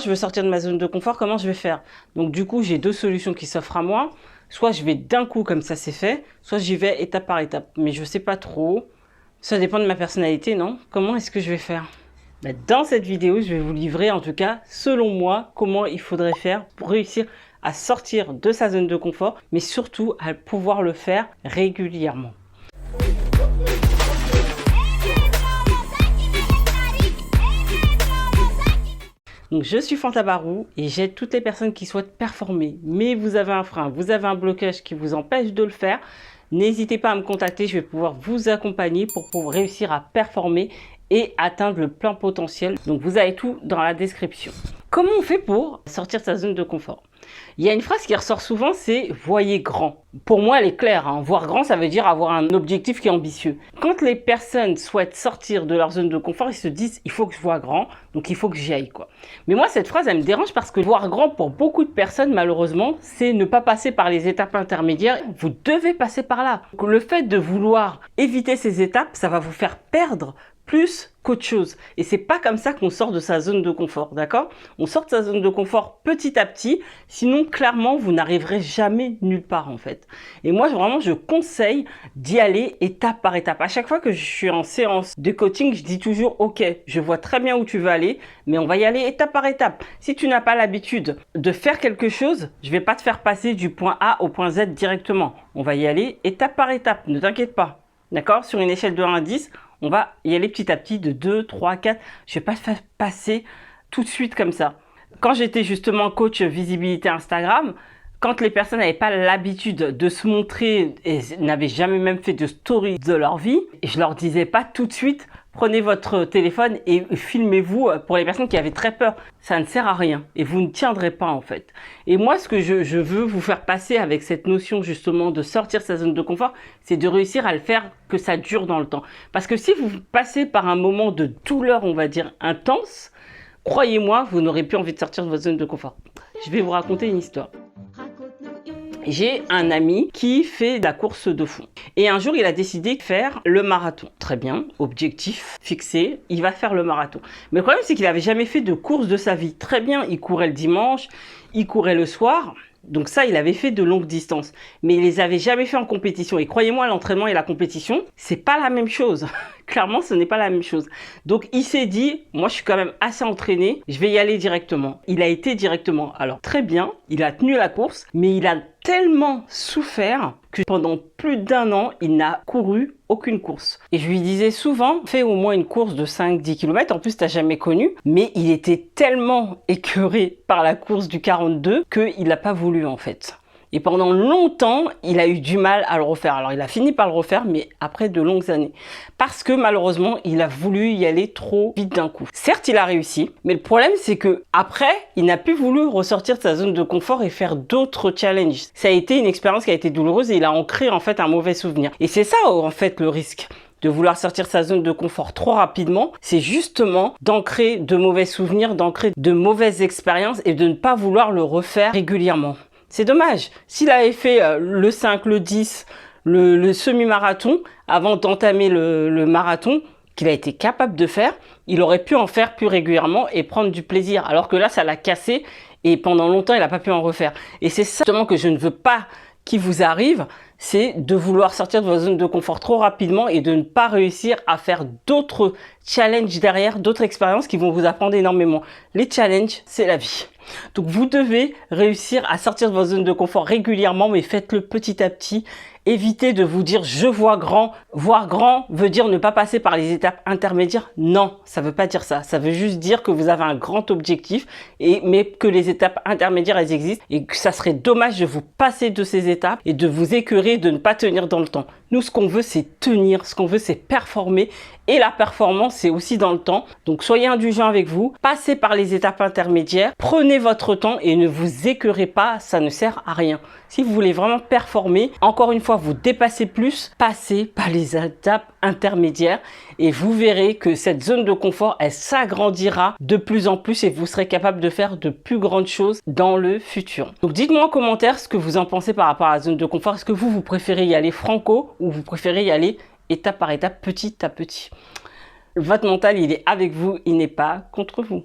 Je veux sortir de ma zone de confort, comment je vais faire? Donc du coup, j'ai deux solutions qui s'offrent à moi. Soit je vais d'un coup comme ça c'est fait, soit j'y vais étape par étape. Mais je sais pas trop. Ça dépend de ma personnalité, non? Comment est-ce que je vais faire? Dans cette vidéo, je vais vous livrer en tout cas, selon moi, comment il faudrait faire pour réussir à sortir de sa zone de confort, mais surtout à pouvoir le faire régulièrement. Donc, je suis Fanta Barou et j'aide toutes les personnes qui souhaitent performer, mais vous avez un frein, vous avez un blocage qui vous empêche de le faire. N'hésitez pas à me contacter, je vais pouvoir vous accompagner pour pouvoir réussir à performer et atteindre le plein potentiel. Donc, vous avez tout dans la description. Comment on fait pour sortir de sa zone de confort? Il y a une phrase qui ressort souvent, c'est « voyez grand ». Pour moi, elle est claire. Voir grand, ça veut dire avoir un objectif qui est ambitieux. Quand les personnes souhaitent sortir de leur zone de confort, ils se disent « il faut que je vois grand, donc il faut que j'y aille ». Mais moi, cette phrase, elle me dérange parce que voir grand, pour beaucoup de personnes, malheureusement, c'est ne pas passer par les étapes intermédiaires. Vous devez passer par là. Donc, le fait de vouloir éviter ces étapes, ça va vous faire perdre plus qu'autre chose. Et c'est pas comme ça qu'on sort de sa zone de confort, d'accord? On sort de sa zone de confort petit à petit, sinon clairement vous n'arriverez jamais nulle part en fait. Et moi vraiment je conseille d'y aller étape par étape. À chaque fois que je suis en séance de coaching, je dis toujours ok, je vois très bien où tu veux aller, mais on va y aller étape par étape. Si tu n'as pas l'habitude de faire quelque chose, je vais pas te faire passer du point A au point Z directement. On va y aller étape par étape, ne t'inquiète pas. D'accord? Sur une échelle de 1 à 10, on va y aller petit à petit de 2, 3, 4. Je ne vais pas faire passer tout de suite comme ça. Quand j'étais justement coach visibilité Instagram, quand les personnes n'avaient pas l'habitude de se montrer et n'avaient jamais même fait de story de leur vie, je leur disais pas tout de suite prenez votre téléphone et filmez-vous. Pour les personnes qui avaient très peur, ça ne sert à rien et vous ne tiendrez pas en fait. Et moi, ce que je veux vous faire passer avec cette notion justement de sortir de sa zone de confort, c'est de réussir à le faire que ça dure dans le temps. Parce que si vous passez par un moment de douleur, on va dire intense, croyez-moi, vous n'aurez plus envie de sortir de votre zone de confort. Je vais vous raconter une histoire. J'ai un ami qui fait de la course de fond. Et un jour, il a décidé de faire le marathon. Très bien, objectif fixé, il va faire le marathon. Mais le problème, c'est qu'il n'avait jamais fait de course de sa vie. Très bien, il courait le dimanche, il courait le soir. Donc ça, il avait fait de longues distances. Mais il les avait jamais fait en compétition. Et croyez-moi, l'entraînement et la compétition, c'est pas la même chose. Clairement, ce n'est pas la même chose. Donc, il s'est dit, moi, je suis quand même assez entraîné, je vais y aller directement. Il a été directement. Alors, très bien, il a tenu la course, mais il a tellement souffert que pendant plus d'1 an, il n'a couru aucune course. Et je lui disais souvent, fais au moins une course de 5-10 km. En plus, tu n'as jamais connu. Mais il était tellement écœuré par la course du 42 qu'il n'a pas voulu, en fait. Et pendant longtemps, il a eu du mal à le refaire. Alors, il a fini par le refaire, mais après de longues années. Parce que malheureusement, il a voulu y aller trop vite d'un coup. Certes, il a réussi, mais le problème, c'est que après, il n'a plus voulu ressortir de sa zone de confort et faire d'autres challenges. Ça a été une expérience qui a été douloureuse et il a ancré en fait un mauvais souvenir. Et c'est ça, en fait, le risque de vouloir sortir de sa zone de confort trop rapidement, c'est justement d'ancrer de mauvais souvenirs, d'ancrer de mauvaises expériences et de ne pas vouloir le refaire régulièrement. C'est dommage. S'il avait fait le 5, le 10, le semi-marathon, avant d'entamer le marathon, qu'il a été capable de faire, il aurait pu en faire plus régulièrement et prendre du plaisir. Alors que là, ça l'a cassé et pendant longtemps, il n'a pas pu en refaire. Et c'est ça justement que je ne veux pas qu'il vous arrive, c'est de vouloir sortir de votre zone de confort trop rapidement et de ne pas réussir à faire d'autres challenges derrière, d'autres expériences qui vont vous apprendre énormément. Les challenges, c'est la vie. Donc vous devez réussir à sortir de votre zone de confort régulièrement, mais faites-le petit à petit. Évitez de vous dire je vois grand. Voir grand veut dire ne pas passer par les étapes intermédiaires. Non, ça veut pas dire ça. Ça veut juste dire que vous avez un grand objectif, mais que les étapes intermédiaires elles existent et que ça serait dommage de vous passer de ces étapes et de vous écœurer de ne pas tenir dans le temps. Nous, ce qu'on veut, c'est tenir. Ce qu'on veut, c'est performer. Et la performance, c'est aussi dans le temps. Donc, soyez indulgents avec vous. Passez par les étapes intermédiaires. Prenez votre temps et ne vous écœurez pas. Ça ne sert à rien. Si vous voulez vraiment performer, encore une fois, vous dépassez plus, passez par les étapes intermédiaires et vous verrez que cette zone de confort, elle s'agrandira de plus en plus et vous serez capable de faire de plus grandes choses dans le futur. Donc, dites-moi en commentaire ce que vous en pensez par rapport à la zone de confort. Est-ce que vous préférez y aller franco ou vous préférez y aller étape par étape, petit à petit? Votre mental, il est avec vous, il n'est pas contre vous.